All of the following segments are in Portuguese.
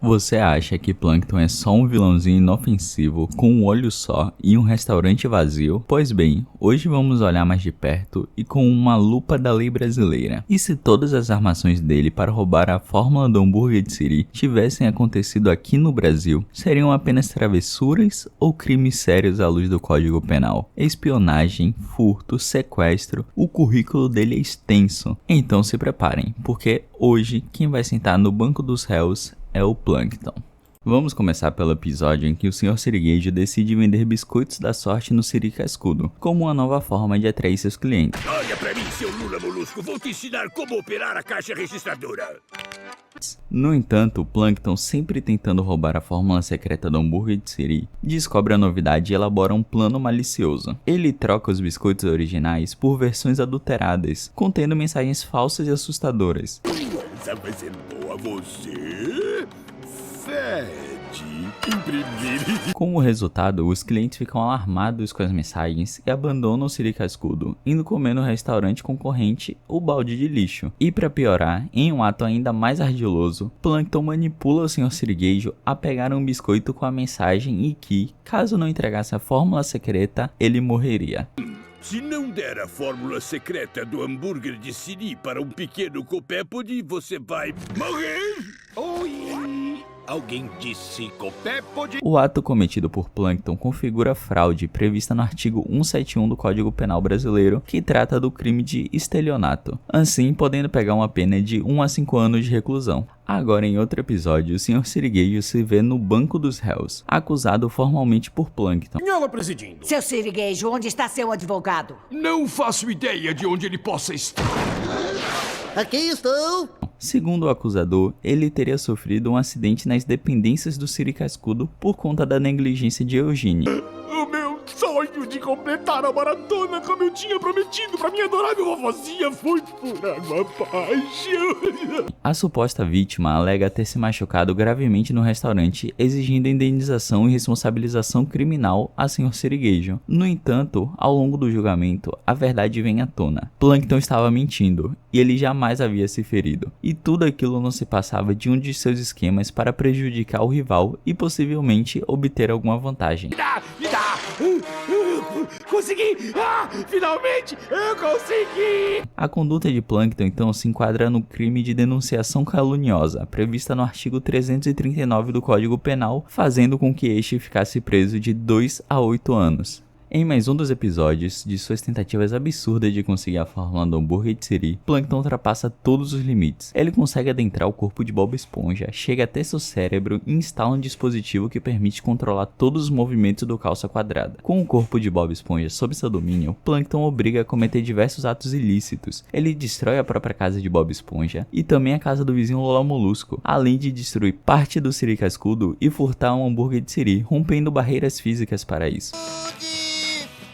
Você acha que Plankton é só um vilãozinho inofensivo com um olho só e um restaurante vazio? Pois bem, hoje vamos olhar mais de perto e com uma lupa da lei brasileira. E se todas as armações dele para roubar a fórmula do hambúrguer de Siri tivessem acontecido aqui no Brasil, seriam apenas travessuras ou crimes sérios à luz do Código Penal? Espionagem, furto, sequestro, o currículo dele é extenso. Então se preparem, porque hoje quem vai sentar no banco dos réus é o Plankton. Vamos começar pelo episódio em que o Sr. Sirigueijo decide vender biscoitos da sorte no Siri Cascudo, como uma nova forma de atrair seus clientes. Olha pra mim, seu Lula Molusco, vou te ensinar como operar a caixa registradora. No entanto, Plankton, sempre tentando roubar a fórmula secreta do hambúrguer de Siri, descobre a novidade e elabora um plano malicioso. Ele troca os biscoitos originais por versões adulteradas, contendo mensagens falsas e assustadoras. Essa vai ser boa, você fede. Imprimir. Como resultado, os clientes ficam alarmados com as mensagens e abandonam o Siri Cascudo, indo comer no restaurante concorrente o balde de lixo. E para piorar, em um ato ainda mais ardiloso, Plankton manipula o Sr. Sirigueijo a pegar um biscoito com a mensagem e que, caso não entregasse a fórmula secreta, ele morreria. Se não der a fórmula secreta do hambúrguer de Siri para um pequeno copépode, você vai morrer. Oi! Alguém disse copépode? O ato cometido por Plankton configura fraude prevista no artigo 171 do Código Penal Brasileiro, que trata do crime de estelionato, assim podendo pegar uma pena de 1 a 5 anos de reclusão. Agora, em outro episódio, o Sr. Sirigueijo se vê no banco dos réus, acusado formalmente por Plankton. Ela presidindo. Seu Sirigueijo, onde está seu advogado? Não faço ideia de onde ele possa estar. Aqui estou! Segundo o acusador, ele teria sofrido um acidente nas dependências do Siri Cascudo por conta da negligência de Eugênie. O meu sonho de completar a maratona como eu tinha prometido pra minha adorável vovozinha foi por água abaixo. A suposta vítima alega ter se machucado gravemente no restaurante, exigindo indenização e responsabilização criminal a Sr. Sirigueijo. No entanto, ao longo do julgamento, a verdade vem à tona. Plankton estava mentindo, e ele jamais havia se ferido. E tudo aquilo não se passava de um de seus esquemas para prejudicar o rival e possivelmente obter alguma vantagem. Me dá! Consegui! Finalmente eu consegui! A conduta de Plankton então se enquadra no crime de denunciação caluniosa, prevista no artigo 339 do Código Penal, fazendo com que este ficasse preso de 2 a 8 anos. Em mais um dos episódios de suas tentativas absurdas de conseguir a fórmula do hambúrguer de Siri, Plankton ultrapassa todos os limites. Ele consegue adentrar o corpo de Bob Esponja, chega até seu cérebro e instala um dispositivo que permite controlar todos os movimentos do calça quadrada. Com o corpo de Bob Esponja sob seu domínio, Plankton obriga a cometer diversos atos ilícitos. Ele destrói a própria casa de Bob Esponja e também a casa do vizinho Lula Molusco, além de destruir parte do Siri Cascudo e furtar um hambúrguer de Siri, rompendo barreiras físicas para isso.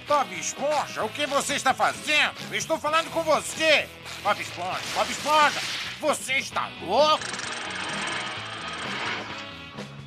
Bob Esponja, o que você está fazendo? Eu estou falando com você! Bob Esponja, você está louco?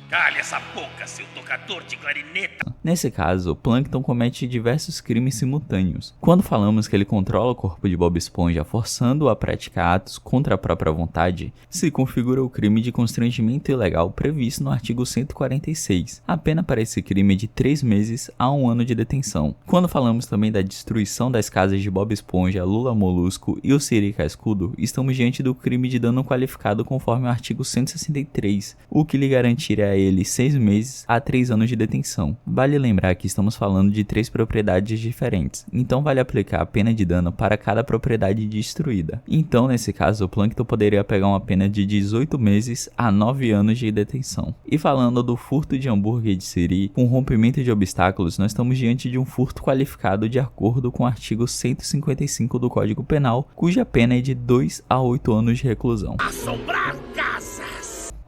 Cale essa boca, seu tocador de clarineta! Nesse caso, Plankton comete diversos crimes simultâneos. Quando falamos que ele controla o corpo de Bob Esponja forçando-o a praticar atos contra a própria vontade, se configura o crime de constrangimento ilegal previsto no artigo 146. A pena para esse crime é de 3 meses a 1 ano de detenção. Quando falamos também da destruição das casas de Bob Esponja, Lula Molusco e o Siri Cascudo, estamos diante do crime de dano qualificado conforme o artigo 163, o que lhe garantiria a ele 6 meses a 3 anos de detenção. Vale lembrar que estamos falando de 3 propriedades diferentes, então vale aplicar a pena de dano para cada propriedade destruída. Então, nesse caso, o Plankton poderia pegar uma pena de 18 meses a 9 anos de detenção. E falando do furto de hambúrguer de Siri, com rompimento de obstáculos, nós estamos diante de um furto qualificado de acordo com o artigo 155 do Código Penal, cuja pena é de 2 a 8 anos de reclusão. Assombrar casas!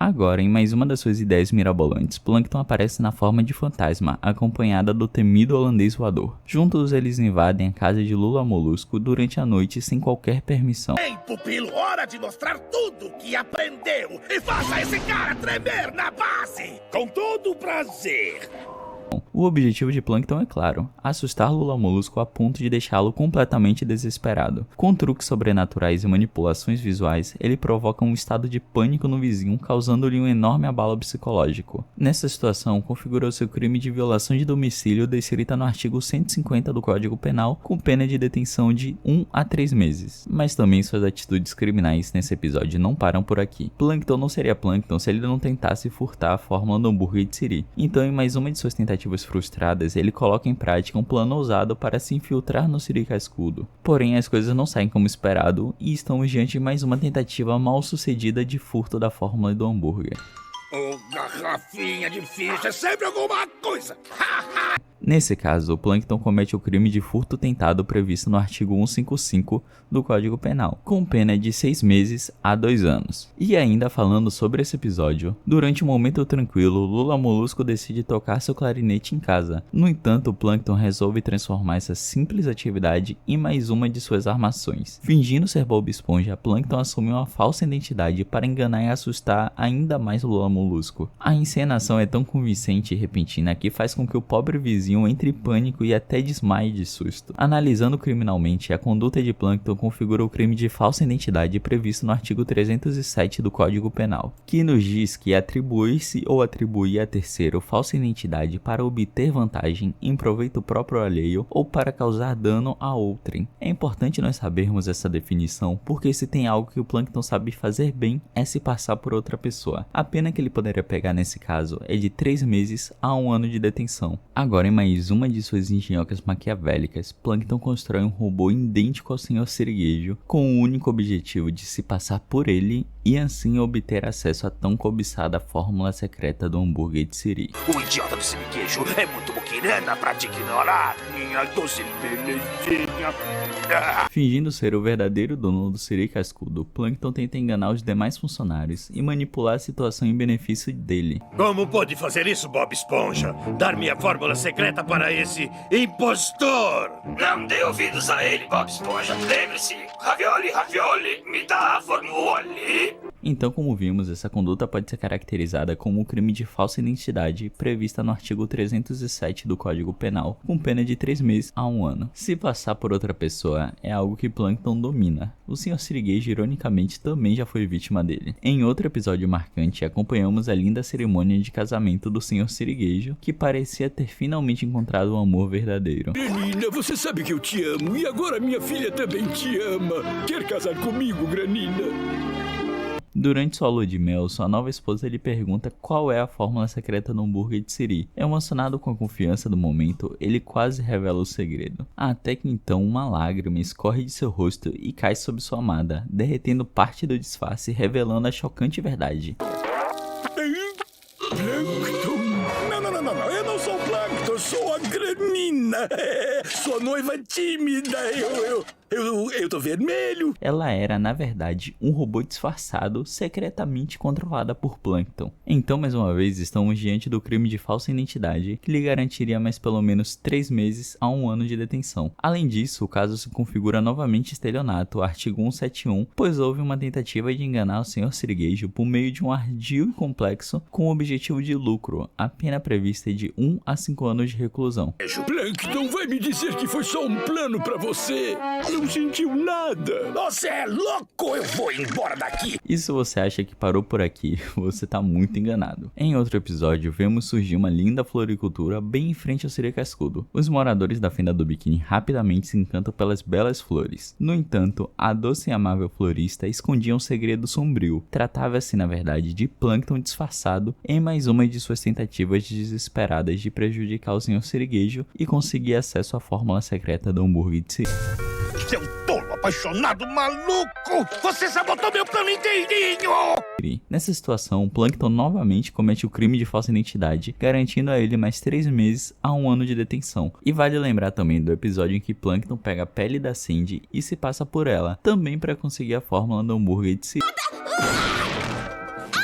Agora, em mais uma das suas ideias mirabolantes, Plankton aparece na forma de fantasma, acompanhada do temido holandês voador. Juntos, eles invadem a casa de Lula Molusco durante a noite sem qualquer permissão. Ei, pupilo, hora de mostrar tudo o que aprendeu e faça esse cara tremer na base! Com todo o prazer! O objetivo de Plankton é claro, assustar Lula Molusco a ponto de deixá-lo completamente desesperado. Com truques sobrenaturais e manipulações visuais, ele provoca um estado de pânico no vizinho, causando-lhe um enorme abalo psicológico. Nessa situação, configurou-se o crime de violação de domicílio descrita no artigo 150 do Código Penal, com pena de detenção de 1 a 3 meses. Mas também suas atitudes criminais nesse episódio não param por aqui. Plankton não seria Plankton se ele não tentasse furtar a fórmula do hambúrguer de Siri. Então, em mais uma de suas tentativas frustradas, ele coloca em prática um plano ousado para se infiltrar no Siri Cascudo. Porém, as coisas não saem como esperado e estamos diante de mais uma tentativa mal sucedida de furto da fórmula do hambúrguer. Garrafinha de ficha, é sempre alguma coisa! Nesse caso, o Plankton comete o crime de furto tentado previsto no artigo 155 do Código Penal, com pena de 6 meses a 2 anos. E ainda falando sobre esse episódio, durante um momento tranquilo, Lula Molusco decide tocar seu clarinete em casa. No entanto, o Plankton resolve transformar essa simples atividade em mais uma de suas armações. Fingindo ser Bob Esponja, Plankton assume uma falsa identidade para enganar e assustar ainda mais Lula Molusco. A encenação é tão convincente e repentina que faz com que o pobre vizinho entre pânico e até desmaie de susto. Analisando criminalmente, a conduta de Plankton configura o crime de falsa identidade previsto no artigo 307 do Código Penal, que nos diz que atribuir-se ou atribuir a terceiro falsa identidade para obter vantagem em proveito próprio alheio ou para causar dano a outrem. É importante nós sabermos essa definição, porque se tem algo que o Plankton sabe fazer bem é se passar por outra pessoa. A pena que ele poderia pegar nesse caso é de 3 meses a 1 ano de detenção. Agora, em mais uma de suas engenhocas maquiavélicas, Plankton constrói um robô idêntico ao Sr. Sirigueijo, com o único objetivo de se passar por ele e assim obter acesso à tão cobiçada fórmula secreta do hambúrguer de Siri. O idiota do Sirigueijo é muito muquirana pra te ignorar, minha doce belezinha. Fingindo ser o verdadeiro dono do Siri Cascudo, Plankton tenta enganar os demais funcionários e manipular a situação em benefício dele. Como pode fazer isso, Bob Esponja? Dar minha fórmula secreta para esse impostor! Não dê ouvidos a ele, Bob Esponja. Lembre-se, ravioli, ravioli, me dá a fórmula. Então, como vimos, essa conduta pode ser caracterizada como um crime de falsa identidade prevista no artigo 307 do Código Penal, com pena de 3 meses a 1 ano. Se passar por outra pessoa é algo que Plankton domina. O Sr. Sirigueijo, ironicamente, também já foi vítima dele. Em outro episódio marcante, acompanhamos a linda cerimônia de casamento do Sr. Sirigueijo, que parecia ter finalmente encontrado o amor verdadeiro. Granina, você sabe que eu te amo e agora minha filha também te ama. Quer casar comigo, Granina? Durante sua lua de mel, sua nova esposa lhe pergunta qual é a fórmula secreta do hambúrguer de Siri. Emocionado com a confiança do momento, ele quase revela o segredo. Até que então uma lágrima escorre de seu rosto e cai sobre sua amada, derretendo parte do disfarce, revelando a chocante verdade. Plankton? Não, eu não sou o Plankton, sou a Granina. Sua noiva tímida, eu tô vermelho. Ela era, na verdade, um robô disfarçado, secretamente controlada por Plankton. Então, mais uma vez, estamos diante do crime de falsa identidade, que lhe garantiria mais pelo menos 3 meses a 1 ano de detenção. Além disso, o caso se configura novamente estelionato, artigo 171, pois houve uma tentativa de enganar o Sr. Sirigueijo por meio de um ardil e complexo com o objetivo de lucro. A pena prevista é de 1 a 5 anos de reclusão. Plankton vai me dizer que foi só um plano pra você? Não sentiu nada. Você é louco, eu vou embora daqui. E se você acha que parou por aqui, você tá muito enganado. Em outro episódio, vemos surgir uma linda floricultura bem em frente ao Siri Cascudo. Os moradores da Fenda do Biquíni rapidamente se encantam pelas belas flores. No entanto, a doce e amável florista escondia um segredo sombrio. Tratava-se, na verdade, de Plankton disfarçado em mais uma de suas tentativas desesperadas de prejudicar o Sr. Sirigueijo e conseguir acesso à fórmula secreta do hambúrguer de Siri. Seu tolo apaixonado maluco! Você sabotou meu plano inteirinho! Nessa situação, Plankton novamente comete o crime de falsa identidade, garantindo a ele mais 3 meses a 1 ano de detenção. E vale lembrar também do episódio em que Plankton pega a pele da Sandy e se passa por ela, também para conseguir a fórmula do hambúrguer de Siri.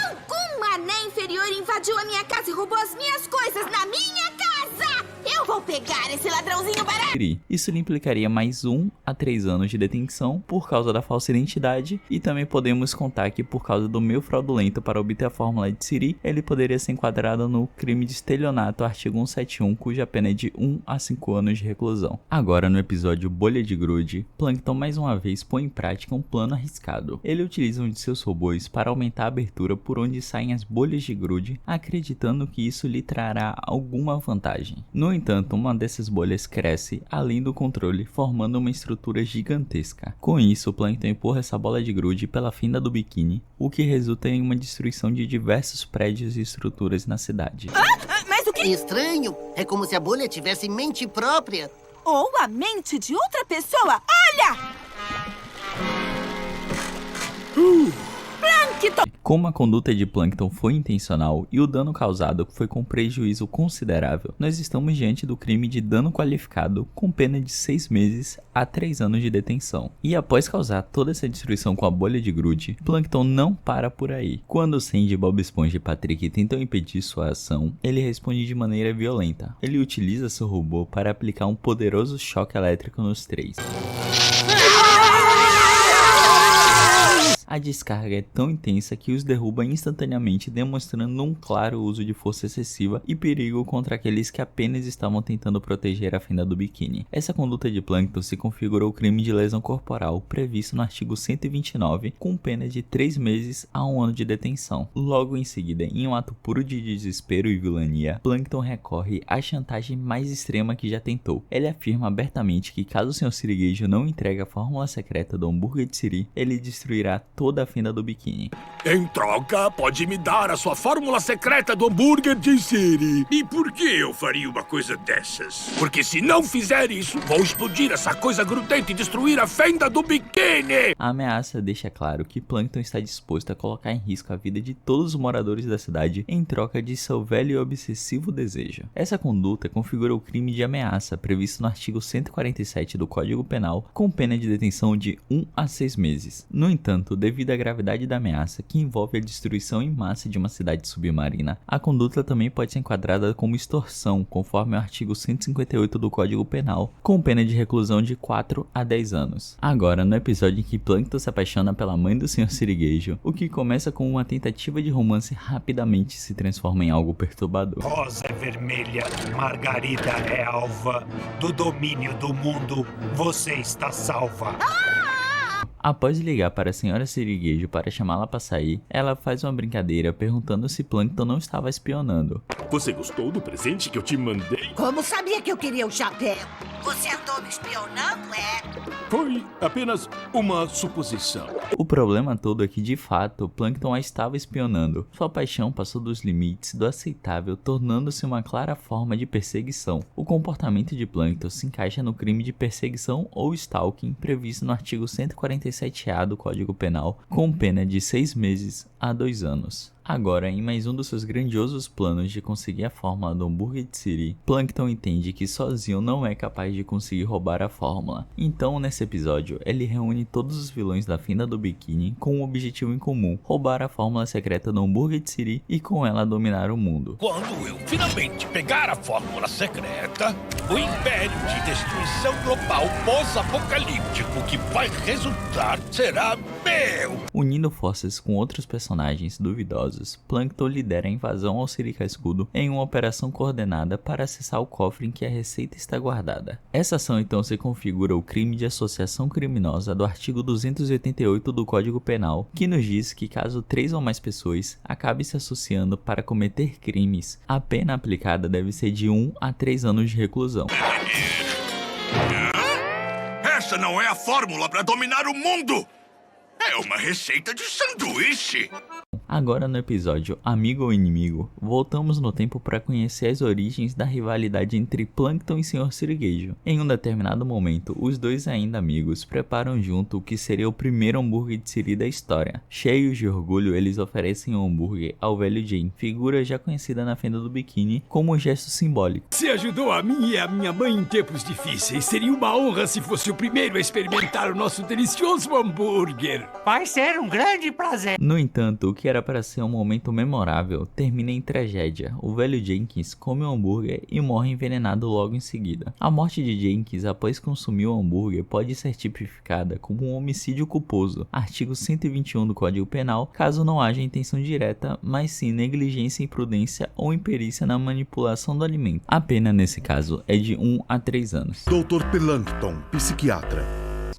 Algum mané inferior invadiu a minha casa e roubou as minhas coisas na minha casa! Eu vou Vou pegar esse ladrãozinho barato. Isso lhe implicaria mais 1 a 3 anos de detenção por causa da falsa identidade, e também podemos contar que por causa do meio fraudulento para obter a fórmula de Siri, ele poderia ser enquadrado no crime de estelionato, artigo 171, cuja pena é de 1 a 5 anos de reclusão. Agora, no episódio Bolha de Grude, Plankton mais uma vez põe em prática um plano arriscado. Ele utiliza um de seus robôs para aumentar a abertura por onde saem as bolhas de grude, acreditando que isso lhe trará alguma vantagem. No entanto, uma dessas bolhas cresce além do controle, formando uma estrutura gigantesca. Com isso, o Plankton empurra essa bola de grude pela fenda do biquíni, o que resulta em uma destruição de diversos prédios e estruturas na cidade. Mas o que? Estranho. É como se a bolha tivesse mente própria. Ou a mente de outra pessoa. Olha! Plankton! Como a conduta de Plankton foi intencional e o dano causado foi com prejuízo considerável, nós estamos diante do crime de dano qualificado com pena de 6 meses a 3 anos de detenção. E após causar toda essa destruição com a bolha de grude, Plankton não para por aí. Quando Sandy, Bob Esponja e Patrick tentam impedir sua ação, ele responde de maneira violenta. Ele utiliza seu robô para aplicar um poderoso choque elétrico nos três. A descarga é tão intensa que os derruba instantaneamente, demonstrando um claro uso de força excessiva e perigo contra aqueles que apenas estavam tentando proteger a fenda do biquíni. Essa conduta de Plankton se configurou crime de lesão corporal, previsto no artigo 129, com pena de 3 meses a 1 ano de detenção. Logo em seguida, em um ato puro de desespero e vilania, Plankton recorre à chantagem mais extrema que já tentou. Ele afirma abertamente que caso o Sr. Sirigueijo não entregue a fórmula secreta do hambúrguer de Siri, ele destruirá toda a fenda do biquíni. Em troca, pode me dar a sua fórmula secreta do hambúrguer de Siri. E por que eu faria uma coisa dessas? Porque se não fizer isso, vou explodir essa coisa grudenta e destruir a fenda do biquíni! A ameaça deixa claro que Plankton está disposto a colocar em risco a vida de todos os moradores da cidade em troca de seu velho e obsessivo desejo. Essa conduta configura o crime de ameaça previsto no artigo 147 do Código Penal, com pena de detenção de 1 a 6 meses. No entanto, devido à gravidade da ameaça, que envolve a destruição em massa de uma cidade submarina, a conduta também pode ser enquadrada como extorsão, conforme o artigo 158 do Código Penal, com pena de reclusão de 4 a 10 anos. Agora, no episódio em que Plankton se apaixona pela mãe do Sr. Sirigueijo, o que começa com uma tentativa de romance rapidamente se transforma em algo perturbador. Rosa é vermelha, Margarida é alva. Do domínio do mundo, você está salva. Após ligar para a Sra. Sirigueijo para chamá-la para sair, ela faz uma brincadeira perguntando se Plankton não estava espionando. Você gostou do presente que eu te mandei? Como sabia que eu queria o chapéu? Você andou me espionando, é? Foi apenas uma suposição. O problema todo é que, de fato, Plankton a estava espionando. Sua paixão passou dos limites do aceitável, tornando-se uma clara forma de perseguição. O comportamento de Plankton se encaixa no crime de perseguição ou stalking previsto no artigo 147A do Código Penal, com pena de 6 meses a 2 anos. Agora, em mais um dos seus grandiosos planos de conseguir a fórmula do hambúrguer de Siri, Plankton entende que sozinho não é capaz de conseguir roubar a fórmula. Então, nesse episódio, ele reúne todos os vilões da fenda do biquíni com um objetivo em comum: roubar a fórmula secreta do hambúrguer de Siri e com ela dominar o mundo. Quando eu finalmente pegar a fórmula secreta, o império de destruição global pós-apocalíptico que vai resultar será meu! Unindo forças com outros personagens duvidosos, Plankton lidera a invasão ao Siri Cascudo em uma operação coordenada para acessar o cofre em que a receita está guardada. Essa ação então se configura o crime de associação criminosa do artigo 288 do Código Penal, que nos diz que caso 3 ou mais pessoas acabem se associando para cometer crimes, a pena aplicada deve ser de 1 a 3 anos de reclusão. Essa não é a fórmula para dominar o mundo! É uma receita de sanduíche! Agora no episódio Amigo ou Inimigo, voltamos no tempo para conhecer as origens da rivalidade entre Plankton e Sr. Sirigueijo. Em um determinado momento, os dois ainda amigos preparam junto o que seria o primeiro hambúrguer de Siri da história. Cheios de orgulho, eles oferecem o hambúrguer ao velho Jane, figura já conhecida na fenda do biquíni, como um gesto simbólico. Se ajudou a mim e a minha mãe em tempos difíceis. Seria uma honra se fosse o primeiro a experimentar o nosso delicioso hambúrguer. Vai ser um grande prazer. No entanto, o que era era para ser um momento memorável, termina em tragédia. O velho Jenkins come um hambúrguer e morre envenenado logo em seguida. A morte de Jenkins após consumir o hambúrguer pode ser tipificada como um homicídio culposo, artigo 121 do Código Penal, caso não haja intenção direta, mas sim negligência, imprudência ou imperícia na manipulação do alimento. A pena nesse caso é de 1 a 3 anos. Dr. Plankton, psiquiatra.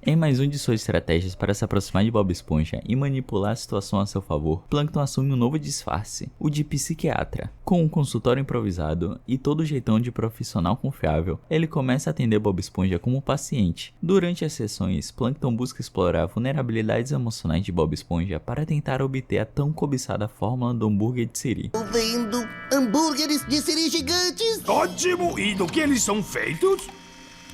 Em mais uma de suas estratégias para se aproximar de Bob Esponja e manipular a situação a seu favor, Plankton assume um novo disfarce, o de psiquiatra. Com um consultório improvisado e todo jeitão de profissional confiável, ele começa a atender Bob Esponja como paciente. Durante as sessões, Plankton busca explorar vulnerabilidades emocionais de Bob Esponja para tentar obter a tão cobiçada fórmula do hambúrguer de Siri. Tô vendo hambúrgueres de Siri gigantes. Ótimo! E do que eles são feitos?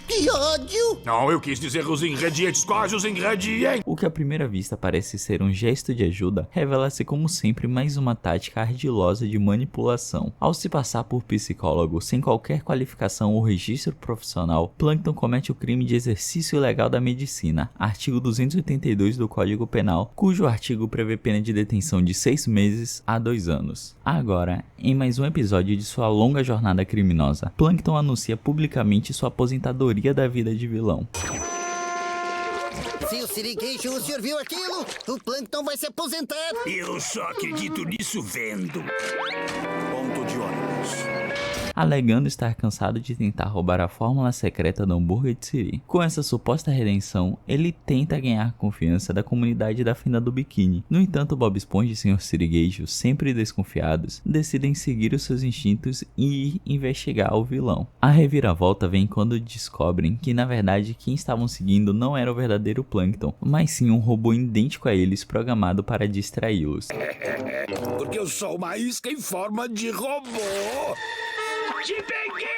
Que ódio! Não, eu quis dizer os ingredientes. Quais os ingredientes? O que à primeira vista parece ser um gesto de ajuda, revela-se como sempre mais uma tática ardilosa de manipulação. Ao se passar por psicólogo sem qualquer qualificação ou registro profissional, Plankton comete o crime de exercício ilegal da medicina, artigo 282 do Código Penal, cujo artigo prevê pena de detenção de 6 meses a 2 anos. Agora, em mais um episódio de sua longa jornada criminosa, Plankton anuncia publicamente sua aposentadoria da vida de vilão. Se o Sirigueijo, o senhor viu aquilo? O Plankton vai se aposentar. Eu só acredito nisso vendo. Ponto de ônibus. Alegando estar cansado de tentar roubar a fórmula secreta do hambúrguer de Siri. Com essa suposta redenção, ele tenta ganhar a confiança da comunidade da Fenda do Biquíni. No entanto, Bob Esponja e Sr. Sirigueijo, sempre desconfiados, decidem seguir os seus instintos e ir investigar o vilão. A reviravolta vem quando descobrem que na verdade quem estavam seguindo não era o verdadeiro Plankton, mas sim um robô idêntico a eles programado para distraí-los. Porque eu sou uma isca em forma de robô. Te peguei!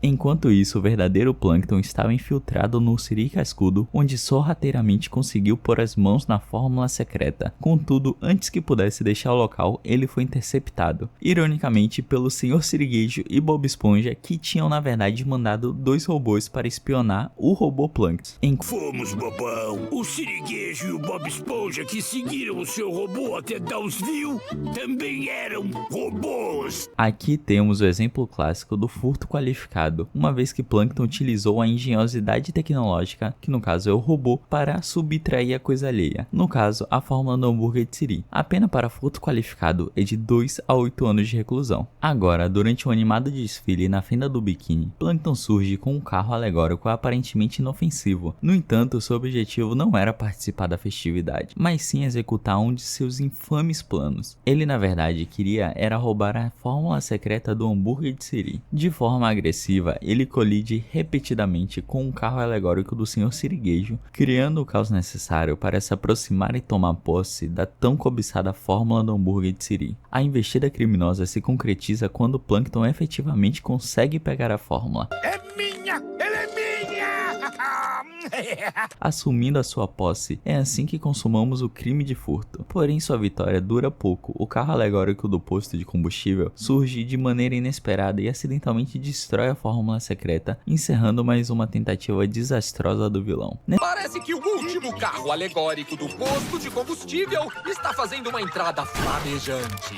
Enquanto isso, o verdadeiro Plankton estava infiltrado no Siri Cascudo, onde sorrateiramente conseguiu pôr as mãos na fórmula secreta. Contudo, antes que pudesse deixar o local, ele foi interceptado, ironicamente pelo Sr. Sirigueijo e Bob Esponja, que tinham na verdade mandado 2 robôs para espionar o robô Plankton. Fomos, bobão. O Sirigueijo e o Bob Esponja que seguiram o seu robô até Downsville também eram robôs. Aqui temos o exemplo clássico do furto qualificado, uma vez que Plankton utilizou a engenhosidade tecnológica, que no caso é o robô, para subtrair a coisa alheia, no caso a fórmula do hambúrguer de Siri. A pena para furto qualificado é de 2 a 8 anos de reclusão. Agora, durante um animado desfile na Fenda do Biquíni, Plankton surge com um carro alegórico aparentemente inofensivo. No entanto, seu objetivo não era participar da festividade, mas sim executar um de seus infames planos. Ele na verdade queria era roubar a fórmula secreta do hambúrguer de Siri. De forma agressiva, ele colide repetidamente com um carro alegórico do Sr. Sirigueijo, criando o caos necessário para se aproximar e tomar posse da tão cobiçada fórmula do hambúrguer de Siri. A investida criminosa se concretiza quando Plankton efetivamente consegue pegar a fórmula. É minha! Ela é minha! Assumindo a sua posse, é assim que consumamos o crime de furto. Porém, sua vitória dura pouco. O carro alegórico do posto de combustível surge de maneira inesperada e acidentalmente destrói a fórmula secreta, encerrando mais uma tentativa desastrosa do vilão. Parece que o último carro alegórico do posto de combustível está fazendo uma entrada flamejante.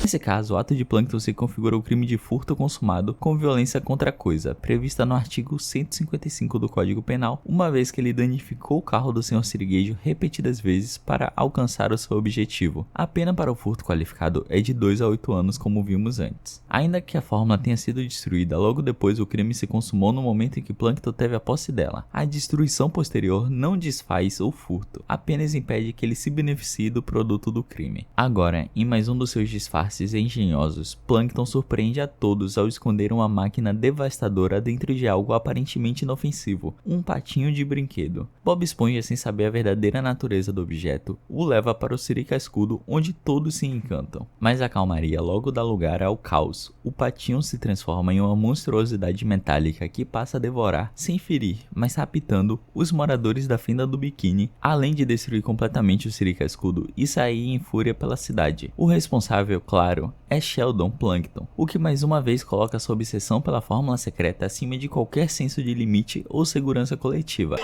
Nesse caso, o ato de Plankton se configura o crime de furto consumado com violência contra a coisa, prevista no artigo 155 do Código Penal, uma vez que ele danificou o carro do Sr. Sirigueijo repetidas vezes para alcançar o seu objetivo. A pena para o furto qualificado é de 2 a 8 anos, como vimos antes. Ainda que a fórmula tenha sido destruída logo depois, o crime se consumou no momento em que Plankton teve a posse dela. A destruição posterior não desfaz o furto, apenas impede que ele se beneficie do produto do crime. Agora, em mais um dos seus disfarces engenhosos, Plankton surpreende a todos ao esconder uma máquina devastadora dentro de algo aparentemente inofensivo, um patinho de brinquedo. Bob Esponja, sem saber a verdadeira natureza do objeto, o leva para o Siri Cascudo, onde todos se encantam. Mas a calmaria logo dá lugar ao caos. O patinho se transforma em uma monstruosidade metálica que passa a devorar, sem ferir, mas raptando os moradores da Fenda do Biquíni, além de destruir completamente o Siri Cascudo e sair em fúria pela cidade. O responsável, claro, claro, é Sheldon Plankton, o que mais uma vez coloca sua obsessão pela fórmula secreta acima de qualquer senso de limite ou segurança coletiva.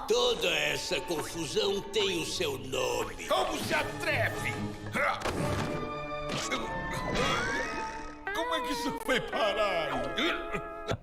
Toda essa confusão tem o seu nome. Como se atreve? Como é que isso foi parar?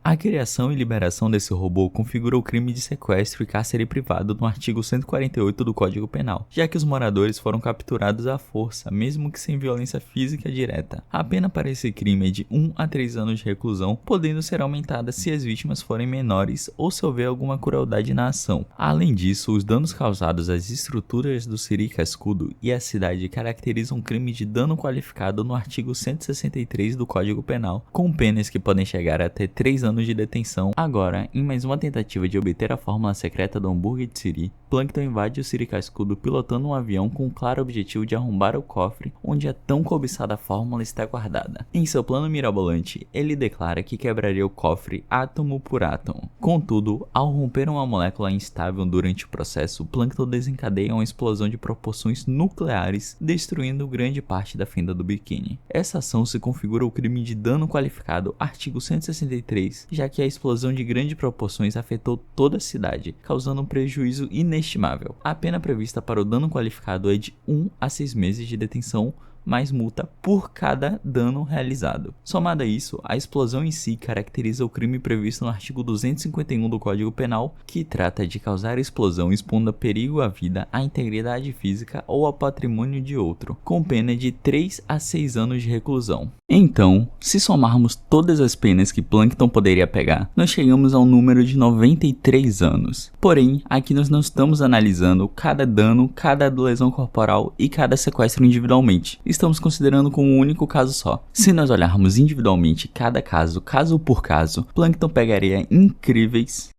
A criação e liberação desse robô configura o crime de sequestro e cárcere privado no artigo 148 do Código Penal, já que os moradores foram capturados à força, mesmo que sem violência física direta. A pena para esse crime é de 1 a 3 anos de reclusão, podendo ser aumentada se as vítimas forem menores ou se houver alguma crueldade na ação. Além disso, os danos causados às estruturas do Siri Cascudo e à cidade caracterizam um crime de dano qualificado no artigo 163 do Código Penal, com penas que podem chegar até 3 anos de detenção. Agora, em mais uma tentativa de obter a fórmula secreta do hambúrguer de Siri, Plankton invade o Siri Cascudo pilotando um avião com o claro objetivo de arrombar o cofre onde a tão cobiçada fórmula está guardada. Em seu plano mirabolante, ele declara que quebraria o cofre átomo por átomo. Contudo, ao romper uma molécula instável durante o processo, Plankton desencadeia uma explosão de proporções nucleares, destruindo grande parte da fenda do biquíni. Essa ação se configura o crime de dano qualificado, artigo 163, já que a explosão de grandes proporções afetou toda a cidade, causando um prejuízo inestimável. A pena prevista para o dano qualificado é de 1 a 6 meses de detenção, mais multa por cada dano realizado. Somado a isso, a explosão em si caracteriza o crime previsto no artigo 251 do Código Penal, que trata de causar explosão expondo a perigo à vida, à integridade física ou ao patrimônio de outro, com pena de 3 a 6 anos de reclusão. Então, se somarmos todas as penas que Plankton poderia pegar, nós chegamos ao número de 93 anos. Porém, aqui nós não estamos analisando cada dano, cada lesão corporal e cada sequestro individualmente. Estamos considerando como um único caso só. Se nós olharmos individualmente cada caso, caso por caso, Plankton pegaria incríveis